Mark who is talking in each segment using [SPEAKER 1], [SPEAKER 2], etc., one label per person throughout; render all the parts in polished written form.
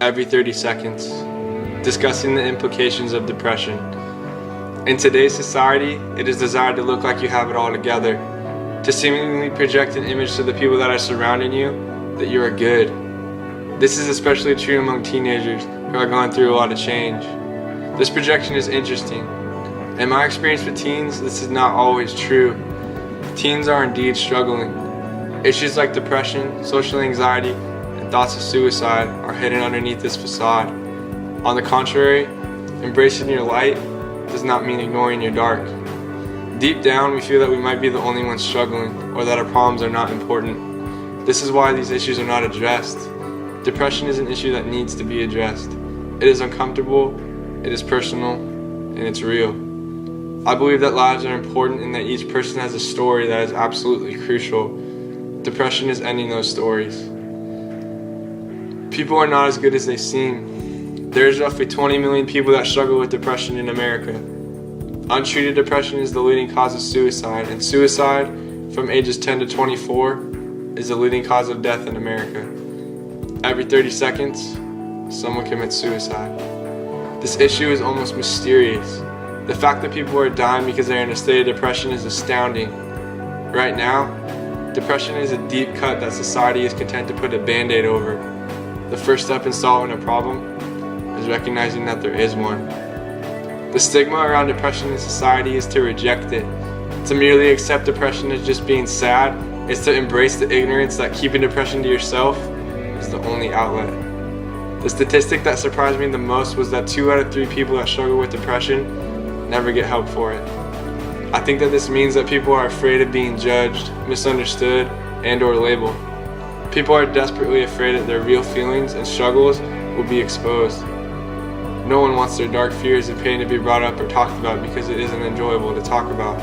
[SPEAKER 1] every 30 seconds, discussing the implications of depression. In today's society, it is desired to look like you have it all together, to seemingly project an image to the people that are surrounding you that you are good. This is especially true among teenagers who are going through a lot of change. This projection is interesting. In my experience with teens, this is not always true. Teens are indeed struggling. Issues like depression, social anxiety, and thoughts of suicide are hidden underneath this facade. On the contrary, embracing your light does not mean ignoring your dark. Deep down, we feel that we might be the only ones struggling, or that our problems are not important. This is why these issues are not addressed. Depression is an issue that needs to be addressed. It is uncomfortable, it is personal, and it's real. I believe that lives are important and that each person has a story that is absolutely crucial. Depression is ending those stories. People are not as good as they seem. There is roughly 20 million people that struggle with depression in America. Untreated depression is the leading cause of suicide, and suicide from ages 10 to 24 is the leading cause of death in America. Every 30 seconds, someone commits suicide. This issue is almost mysterious. The fact that people are dying because they're in a state of depression is astounding. Right now, depression is a deep cut that society is content to put a band-aid over. The first step in solving a problem is recognizing that there is one. The stigma around depression in society is to reject it. To merely accept depression as just being sad is to embrace the ignorance that keeping depression to yourself is the only outlet. The statistic that surprised me the most was that 2 out of 3 people that struggle with depression never get help for it. I think that this means that people are afraid of being judged, misunderstood, and/or labeled. People are desperately afraid that their real feelings and struggles will be exposed. No one wants their dark fears and pain to be brought up or talked about because it isn't enjoyable to talk about,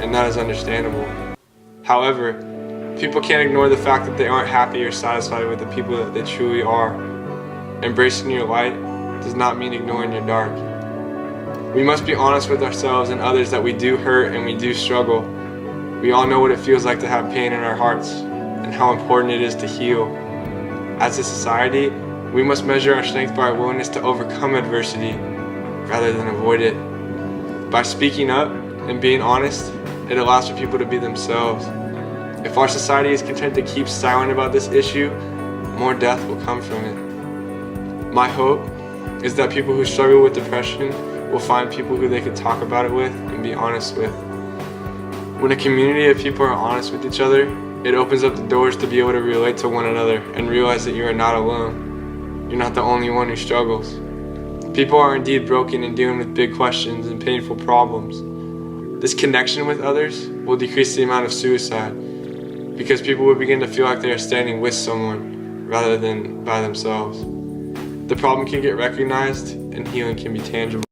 [SPEAKER 1] and that is understandable. However, people can't ignore the fact that they aren't happy or satisfied with the people that they truly are. Embracing your light does not mean ignoring your dark. We must be honest with ourselves and others that we do hurt and we do struggle. We all know what it feels like to have pain in our hearts and how important it is to heal. As a society, we must measure our strength by our willingness to overcome adversity rather than avoid it. By speaking up and being honest, it allows for people to be themselves. If our society is content to keep silent about this issue, more death will come from it. My hope is that people who struggle with depression will find people who they can talk about it with and be honest with. When a community of people are honest with each other, it opens up the doors to be able to relate to one another and realize that you are not alone. You're not the only one who struggles. People are indeed broken and dealing with big questions and painful problems. This connection with others will decrease the amount of suicide because people will begin to feel like they are standing with someone rather than by themselves. The problem can get recognized and healing can be tangible.